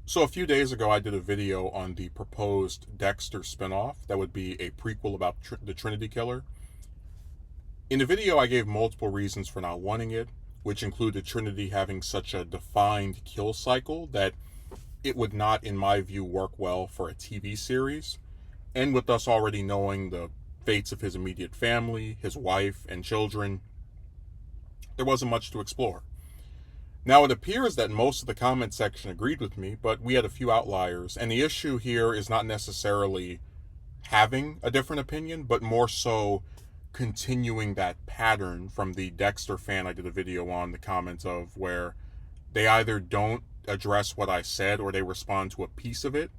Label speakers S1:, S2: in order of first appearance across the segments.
S1: So a few days ago, I did a video on the proposed Dexter spinoff that would be a prequel about the Trinity Killer. In the video, I gave multiple reasons for not wanting it, which included Trinity having such a defined kill cycle that it would not, in my view, work well for a TV series. And with us already knowing the fates of his immediate family, his wife, and children, there wasn't much to explore. Now, it appears that most of the comment section agreed with me, but we had a few outliers, and the issue here is not necessarily having a different opinion, but more so continuing that pattern from the Dexter fan I did a video on, the comments of where they either don't address what I said or they respond to a piece of it.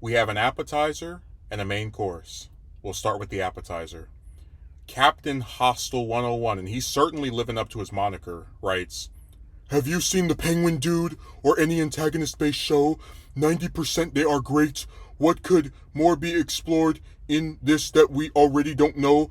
S1: We have an appetizer and a main course. We'll start with the appetizer. Captain Hostile 101, and he's certainly living up to his moniker, writes, "Have you seen the Penguin Dude or any antagonist-based show? 90% they are great. What could more be explored in this that we already don't know?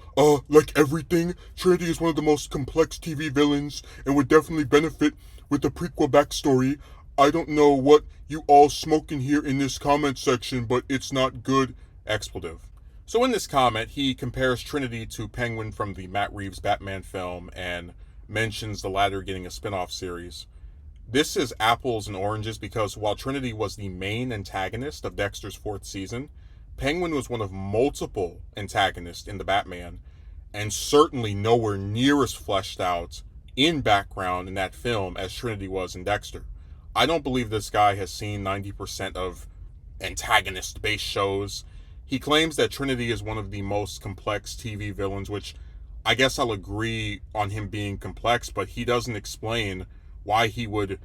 S1: Like everything, Trinity is one of the most complex TV villains and would definitely benefit with the prequel backstory. I don't know what you all smoking here in this comment section, but it's not good." Expletive. So in this comment, he compares Trinity to Penguin from the Matt Reeves Batman film and mentions the latter getting a spin-off series. This is apples and oranges because while Trinity was the main antagonist of Dexter's fourth season, Penguin was one of multiple antagonists in the Batman, and certainly nowhere near as fleshed out in background in that film as Trinity was in Dexter. I don't believe this guy has seen 90% of antagonist-based shows. He claims that Trinity is one of the most complex TV villains, which I guess I'll agree on him being complex, but he doesn't explain why he would,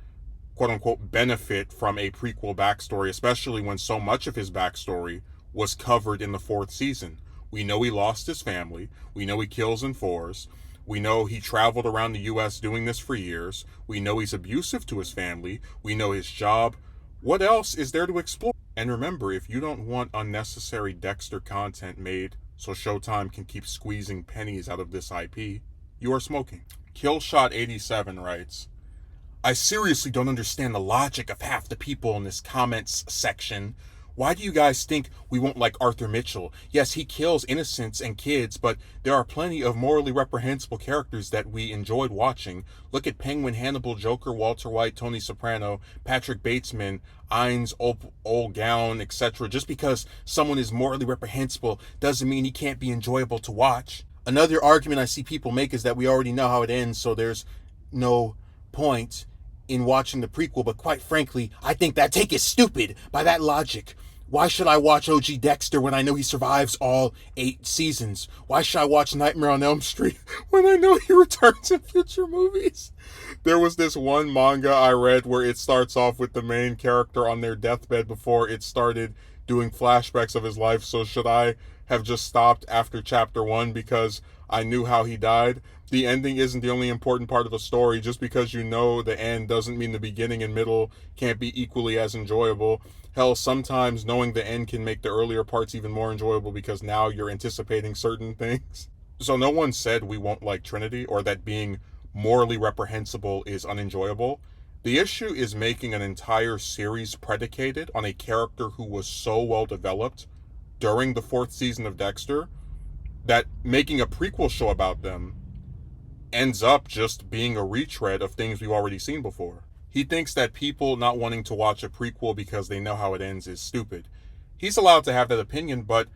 S1: quote unquote, benefit from a prequel backstory, especially when so much of his backstory was covered in the fourth season. We know he lost his family. We know he kills in fours. We know he traveled around the U.S. doing this for years. We know he's abusive to his family. We know his job. What else is there to explore? And remember, if you don't want unnecessary Dexter content made so Showtime can keep squeezing pennies out of this IP, you are smoking. Killshot87 writes, "I seriously don't understand the logic of half the people in this comments section. Why do you guys think we won't like Arthur Mitchell? Yes, he kills innocents and kids, but there are plenty of morally reprehensible characters that we enjoyed watching. Look at Penguin, Hannibal, Joker, Walter White, Tony Soprano, Patrick Bateman, Ines, Old Gown, etc. Just because someone is morally reprehensible doesn't mean he can't be enjoyable to watch." Another argument I see people make is that we already know how it ends, so there's no point in watching the prequel, but quite frankly, I think that take is stupid. By that logic, why should I watch OG Dexter when I know he survives all 8 seasons? Why should I watch Nightmare on Elm Street when I know he returns in future movies? There was this one manga I read where it starts off with the main character on their deathbed before it started doing flashbacks of his life, so should I have just stopped after chapter 1 because I knew how he died? The ending isn't the only important part of the story. Just because you know the end doesn't mean the beginning and middle can't be equally as enjoyable. Hell, sometimes knowing the end can make the earlier parts even more enjoyable because now you're anticipating certain things. So no one said we won't like Trinity or that being morally reprehensible is unenjoyable. The issue is making an entire series predicated on a character who was so well developed during the fourth season of Dexter that making a prequel show about them ends up just being a retread of things we've already seen before. He thinks that people not wanting to watch a prequel because they know how it ends is stupid. He's allowed to have that opinion, but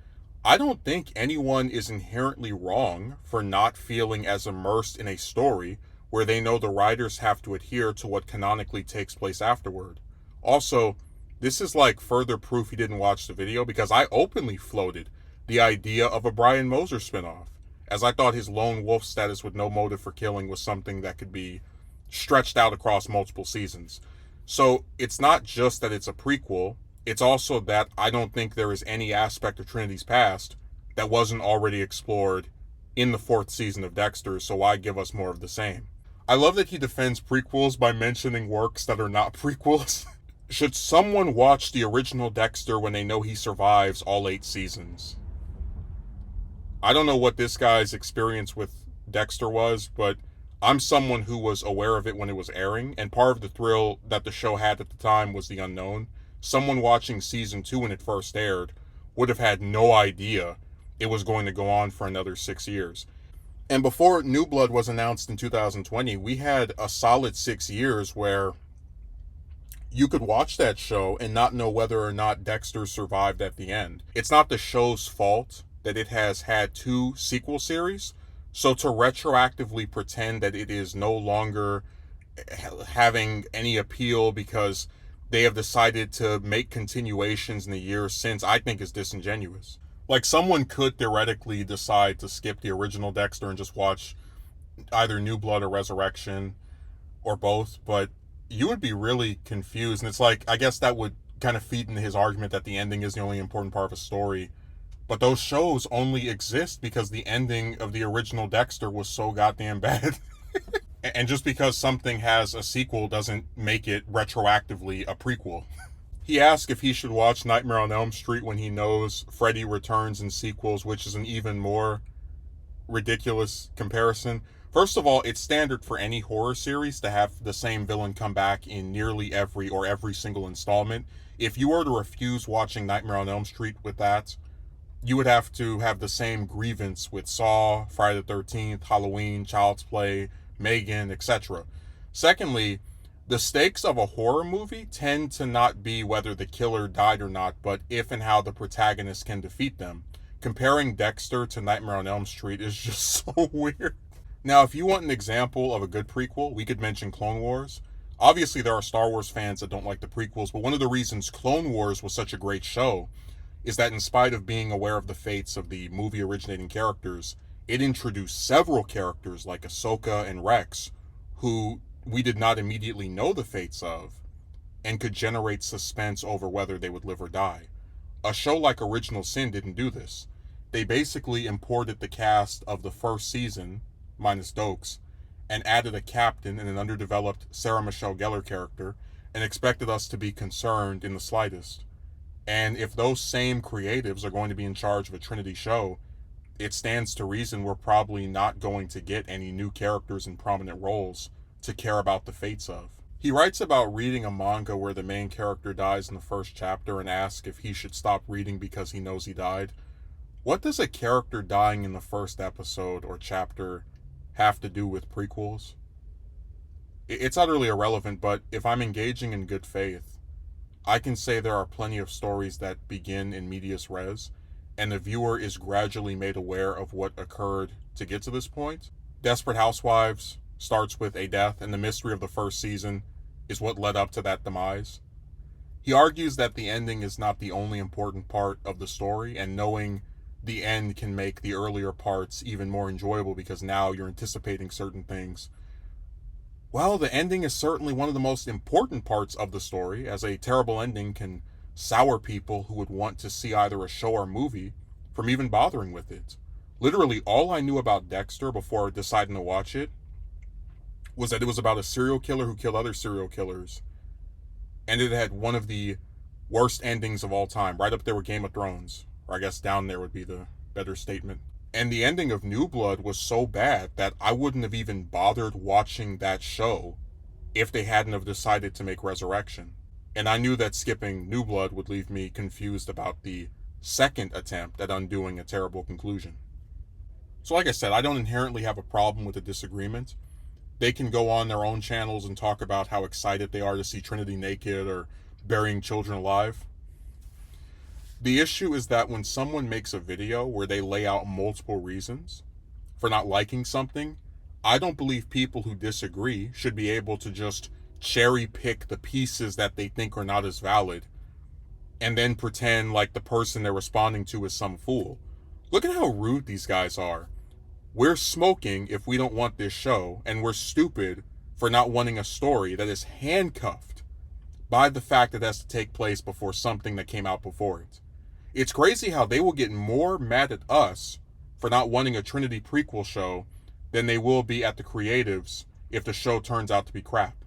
S1: I don't think anyone is inherently wrong for not feeling as immersed in a story where they know the writers have to adhere to what canonically takes place afterward. Also, this is like further proof he didn't watch the video because I openly floated the idea of a Brian Moser spinoff, as I thought his lone wolf status with no motive for killing was something that could be stretched out across multiple seasons. So it's not just that it's a prequel, it's also that I don't think there is any aspect of Trinity's past that wasn't already explored in the fourth season of Dexter, so why give us more of the same? I love that he defends prequels by mentioning works that are not prequels. Should someone watch the original Dexter when they know he survives all 8 seasons? I don't know what this guy's experience with Dexter was, but I'm someone who was aware of it when it was airing, and part of the thrill that the show had at the time was the unknown. Someone watching season 2 when it first aired would have had no idea it was going to go on for another 6 years. And before New Blood was announced in 2020, we had a solid 6 years where you could watch that show and not know whether or not Dexter survived at the end. It's not the show's fault that it has had 2 sequel series, so to retroactively pretend that it is no longer having any appeal because they have decided to make continuations in the years since, I think is disingenuous. Like, someone could theoretically decide to skip the original Dexter and just watch either New Blood or Resurrection or both, but you would be really confused. And it's like, I guess that would kind of feed into his argument that the ending is the only important part of a story. But those shows only exist because the ending of the original Dexter was so goddamn bad. And just because something has a sequel doesn't make it retroactively a prequel. He asked if he should watch Nightmare on Elm Street when he knows Freddy returns in sequels, which is an even more ridiculous comparison. First of all, it's standard for any horror series to have the same villain come back in nearly every single installment. If you were to refuse watching Nightmare on Elm Street with that, you would have to have the same grievance with Saw, Friday the 13th, Halloween, Child's Play, Megan, etc. Secondly, the stakes of a horror movie tend to not be whether the killer died or not, but if and how the protagonist can defeat them. Comparing Dexter to Nightmare on Elm Street is just so weird. Now, if you want an example of a good prequel, we could mention Clone Wars. Obviously, there are Star Wars fans that don't like the prequels, but one of the reasons Clone Wars was such a great show is that in spite of being aware of the fates of the movie originating characters, it introduced several characters like Ahsoka and Rex, who we did not immediately know the fates of, and could generate suspense over whether they would live or die. A show like Original Sin didn't do this. They basically imported the cast of the first season, minus Dokes, and added a captain and an underdeveloped Sarah Michelle Gellar character, and expected us to be concerned in the slightest. And if those same creatives are going to be in charge of a Trinity show, it stands to reason we're probably not going to get any new characters in prominent roles to care about the fates of. He writes about reading a manga where the main character dies in the first chapter and asks if he should stop reading because he knows he died. What does a character dying in the first episode or chapter have to do with prequels? It's utterly irrelevant, but if I'm engaging in good faith, I can say there are plenty of stories that begin in medias res, and the viewer is gradually made aware of what occurred to get to this point. Desperate Housewives starts with a death, and the mystery of the first season is what led up to that demise. He argues that the ending is not the only important part of the story, and knowing the end can make the earlier parts even more enjoyable because now you're anticipating certain things. Well, the ending is certainly one of the most important parts of the story, as a terrible ending can sour people who would want to see either a show or movie from even bothering with it. Literally, all I knew about Dexter before deciding to watch it was that it was about a serial killer who killed other serial killers, and it had one of the worst endings of all time, right up there with Game of Thrones, or I guess down there would be the better statement. And the ending of New Blood was so bad that I wouldn't have even bothered watching that show if they hadn't have decided to make Resurrection. And I knew that skipping New Blood would leave me confused about the second attempt at undoing a terrible conclusion. So like I said, I don't inherently have a problem with a disagreement. They can go on their own channels and talk about how excited they are to see Trinity naked or burying children alive. The issue is that when someone makes a video where they lay out multiple reasons for not liking something, I don't believe people who disagree should be able to just cherry pick the pieces that they think are not as valid and then pretend like the person they're responding to is some fool. Look at how rude these guys are. We're smoking if we don't want this show, and we're stupid for not wanting a story that is handcuffed by the fact that it has to take place before something that came out before it. It's crazy how they will get more mad at us for not wanting a Trinity prequel show than they will be at the creatives if the show turns out to be crap.